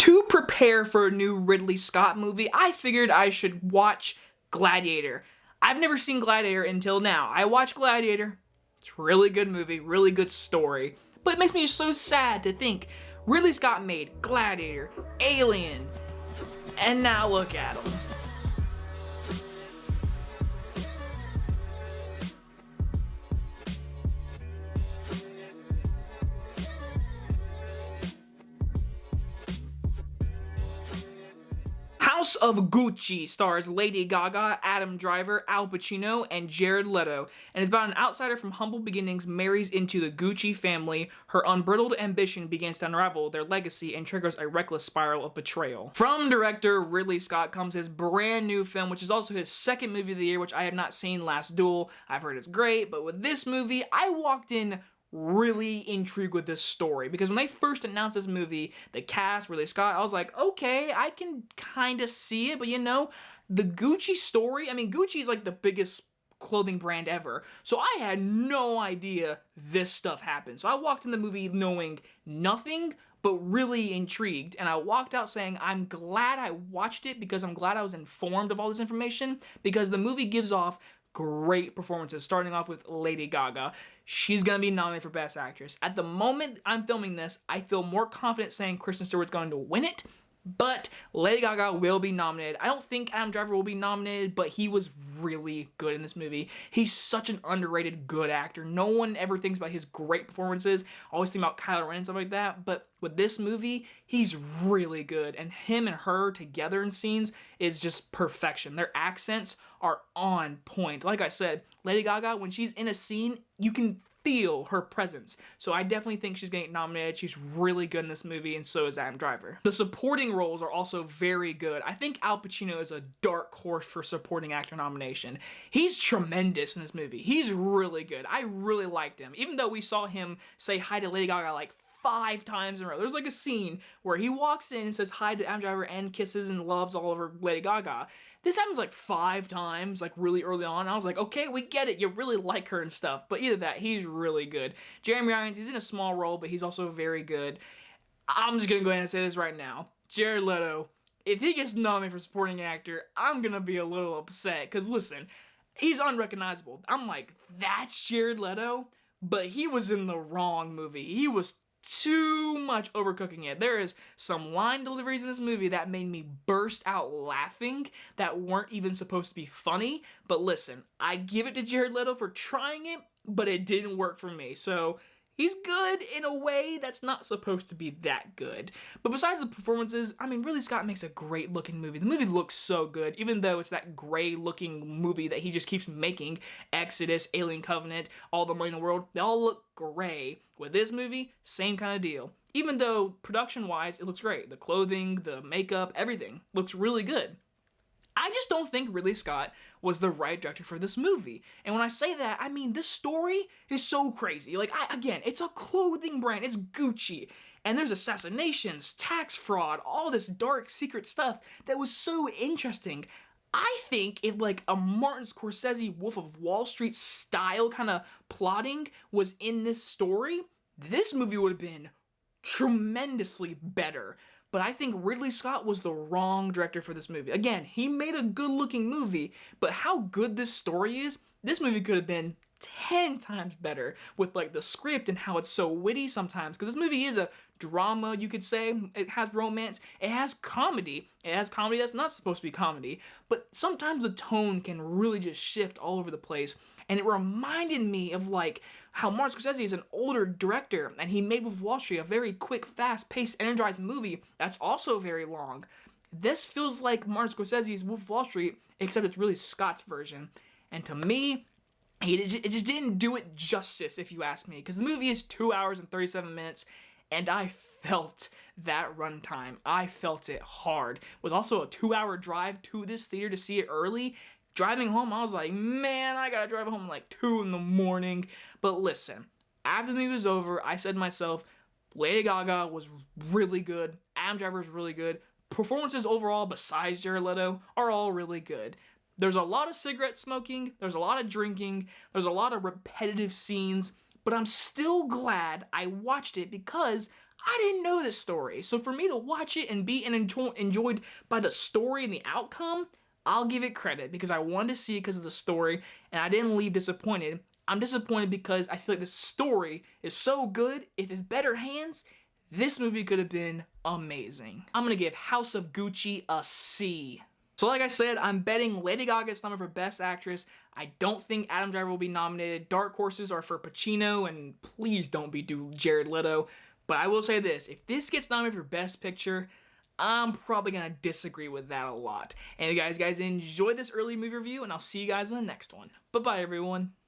To prepare for a new Ridley Scott movie, I figured I should watch Gladiator. I've never seen Gladiator until now. I watched Gladiator. It's a really good movie, really good story. But it makes me so sad to think Ridley Scott made Gladiator, Alien, and now look at him. House of Gucci stars Lady Gaga, Adam Driver, Al Pacino, and Jared Leto, and is about an outsider from humble beginnings marries into the Gucci family. Her unbridled ambition begins to unravel their legacy and triggers a reckless spiral of betrayal. From director Ridley Scott comes his brand new film, which is also his second movie of the year, which I have not seen, Last Duel. I've heard it's great, but with this movie, I walked in really intrigued with this story because when they first announced this movie, the cast, Ridley Scott, I was like, okay, I can kind of see it, but you know, the Gucci story, I mean, Gucci is like the biggest clothing brand ever, so I had no idea this stuff happened. So I walked in the movie knowing nothing, but really intrigued, and I walked out saying, I'm glad I watched it because I'm glad I was informed of all this information, because the movie gives off great performances, starting off with Lady Gaga. She's gonna be nominated for Best Actress. At the moment I'm filming this, I feel more confident saying Kristen Stewart's going to win it, but Lady Gaga will be nominated. I don't think Adam Driver will be nominated, but he was really good in this movie. He's such an underrated good actor. No one ever thinks about his great performances. I always think about Kylo Ren and stuff like that, but with this movie, he's really good, and him and her together in scenes is just perfection. Their accents are on point. Like I said, Lady Gaga, when she's in a scene, you can feel her presence. So I definitely think she's getting nominated. She's really good in this movie, and so is Adam Driver. The supporting roles are also very good. I think Al Pacino is a dark horse for supporting actor nomination. He's tremendous in this movie. He's really good. I really liked him. Even though we saw him say hi to Lady Gaga like 5 times in a row. There's like a scene where he walks in and says hi to Adam Driver and kisses and loves all over Lady Gaga. This happens like 5 times, like really early on. I was like, okay, we get it. You really like her and stuff. But either that, he's really good. Jeremy Irons, he's in a small role, but he's also very good. I'm just going to go ahead and say this right now. Jared Leto, if he gets nominated for supporting actor, I'm going to be a little upset. Because listen, he's unrecognizable. I'm like, that's Jared Leto? But he was in the wrong movie. He was too much overcooking it. There is some line deliveries in this movie that made me burst out laughing that weren't even supposed to be funny. But listen, I give it to Jared Leto for trying it, but it didn't work for me. So he's good in a way that's not supposed to be that good. But besides the performances, I mean, Ridley Scott makes a great looking movie. The movie looks so good, even though it's that gray looking movie that he just keeps making. Exodus, Alien Covenant, All the Money in the World, they all look gray. With this movie, same kind of deal. Even though production-wise, it looks great. The clothing, the makeup, everything looks really good. I just don't think Ridley Scott was the right director for this movie. And when I say that, I mean, this story is so crazy. Like, again, it's a clothing brand. It's Gucci. And there's assassinations, tax fraud, all this dark secret stuff that was so interesting. I think if like a Martin Scorsese Wolf of Wall Street style kind of plotting was in this story, this movie would have been tremendously better. But I think Ridley Scott was the wrong director for this movie. Again, he made a good-looking movie, but how good this story is, this movie could have been 10 times better with like the script and how it's so witty sometimes. Because this movie is a drama, you could say. It has romance. It has comedy. It has comedy that's not supposed to be comedy. But sometimes the tone can really just shift all over the place. And it reminded me of like how Martin Scorsese is an older director and he made Wolf of Wall Street a very quick, fast-paced, energized movie that's also very long. This feels like Martin Scorsese's Wolf of Wall Street, except it's really Scott's version. And to me, it just didn't do it justice, if you ask me, because the movie is 2 hours and 37 minutes, and I felt that runtime. I felt it hard. It was also a 2-hour drive to this theater to see it early. Driving home, I was like, man, I gotta drive home like 2 in the morning. But listen, after the movie was over, I said to myself, Lady Gaga was really good. Adam Driver was really good. Performances overall, besides Jared Leto, are all really good. There's a lot of cigarette smoking, there's a lot of drinking, there's a lot of repetitive scenes, but I'm still glad I watched it because I didn't know this story. So for me to watch it and be enjoyed by the story and the outcome, I'll give it credit because I wanted to see it because of the story, and I didn't leave disappointed. I'm disappointed because I feel like this story is so good. If it's better hands, this movie could have been amazing. I'm gonna give House of Gucci a C. So like I said, I'm betting Lady Gaga is nominated for Best Actress. I don't think Adam Driver will be nominated. Dark horses are for Pacino, and please don't be Jared Leto. But I will say this, if this gets nominated for Best Picture, I'm probably gonna disagree with that a lot. And guys enjoy this early movie review, and I'll see you guys in the next one. Bye-bye, everyone.